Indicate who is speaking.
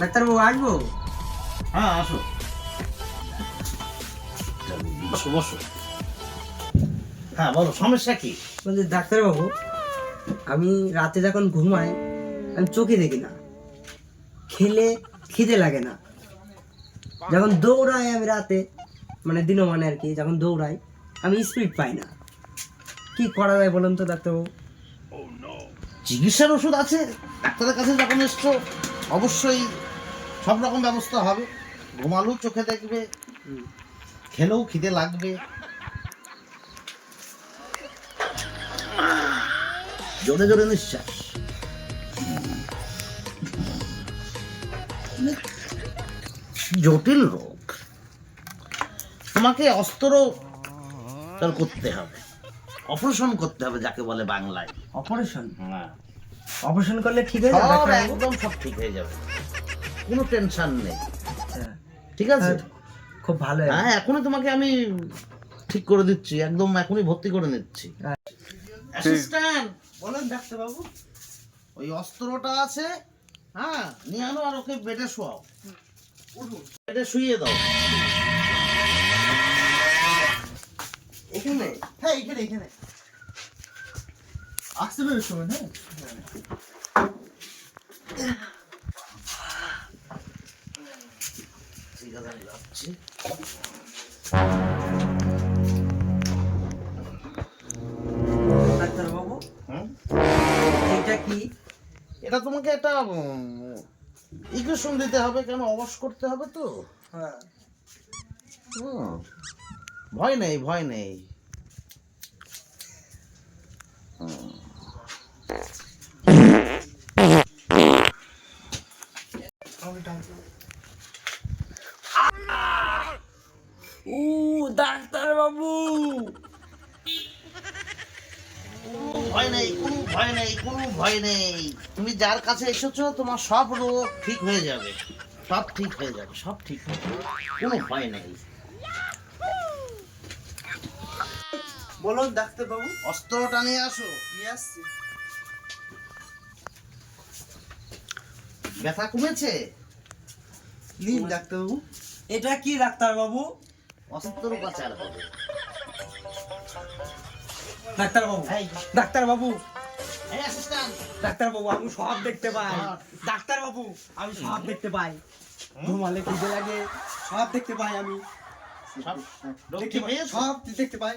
Speaker 1: ডাক্তারবাবু আসবো?
Speaker 2: হ্যাঁ আসো বসো বসো। হ্যাঁ বলো সমস্যা কি?
Speaker 1: বলছি ডাক্তারবাবু, আমি রাতে যখন ঘুমাই আমি চোখে দেখি না, খেলে খিদে লাগে না, যখন দৌড়াই আমি রাতে মানে দিনমানে আর কি, যখন দৌড়াই আমি স্পিড পাই না। কি করা যায় বলুন তো ডাক্তারবাবু?
Speaker 2: চিকিৎসার ওষুধ আছে, ডাক্তারের কাছে যখন এসছো অবশ্যই সব রকম ব্যবস্থা হবে। ঘুমালেও চোখে দেখবে, খেলেও খিদে লাগবে। জোরে জোরে নিঃশ্বাস। জটিল রোগ, তোমাকে অস্ত্রোপচার করতে হবে, অপারেশন করতে হবে যাকে বলে বাংলায়।
Speaker 1: অপারেশন?
Speaker 2: হ্যাঁ,
Speaker 1: অপারেশন করলে ঠিক হয়ে যাবে
Speaker 2: সব
Speaker 1: ডাক্তারবাবু?
Speaker 2: একদম সব ঠিক হয়ে যাবে, কোনো টেনশন নেই।
Speaker 1: আচ্ছা,
Speaker 2: ঠিক আছে?
Speaker 1: খুব ভালো।
Speaker 2: হ্যাঁ এখনই তোমাকে আমি ঠিক করে দিচ্ছি, একদম এখনই ভর্তি করে নিচ্ছি। অ্যাসিস্ট্যান্ট,
Speaker 1: বলুন ডাক্তারবাবু।
Speaker 2: ওই অস্ত্রটা আছে, হ্যাঁ নিয়ে আনো আর ওকে বেডে শোয়াও, বেডে শুইয়ে দাও।
Speaker 1: এখানে?
Speaker 3: হ্যাঁ এখানে এখানে আসতে পারবে সময়। হ্যাঁ
Speaker 2: ঠিক আছে আমি যাচ্ছি।
Speaker 1: ডাক্তারবাবু
Speaker 2: হুম?
Speaker 1: এটা কি?
Speaker 2: এটা তোমাকে একটা ইকুয়েশন দিতে হবে, কেন অবশ করতে হবে তো।
Speaker 1: হ্যাঁ।
Speaker 2: হুম, ভয় নেই ভয় নেই।
Speaker 1: ও ডাক্তারবাবু,
Speaker 2: ভয় নেই, কোনো ভয় নেই, কোনো ভয় নেই। তুমি যার কাছে এসেছো তোমার সব রোগ ঠিক হয়ে যাবে, সব ঠিক হয়ে যাবে, সব ঠিক হয়ে যাবে, কোনো ভয় নেই।
Speaker 3: বলুন ডাক্তারবাবু।
Speaker 2: অস্ত্রটা নিয়ে আসো।
Speaker 3: নিয়ে আসছি।
Speaker 2: ব্যথা কমেছে?
Speaker 3: নিন ডাক্তারবাবু।
Speaker 1: এটা কি ডাক্তারবাবু?
Speaker 2: অস্ত্রোপচার হবে।
Speaker 1: ডাক্তারবাবু,
Speaker 2: এই,
Speaker 1: ডাক্তারবাবু,
Speaker 2: এই অ্যাসিস্ট্যান্ট,
Speaker 1: ডাক্তারবাবু আমি সব দেখতে পাই। ডাক্তারবাবু আমি সব দেখতে পাই, ঘুমালে খিদে লাগে, সব দেখতে পাই আমি।
Speaker 2: সব রোগ
Speaker 1: দেখতে
Speaker 2: ঠিক
Speaker 1: পাই,
Speaker 2: হয়ে গেছে?
Speaker 1: সব দেখতে পাই।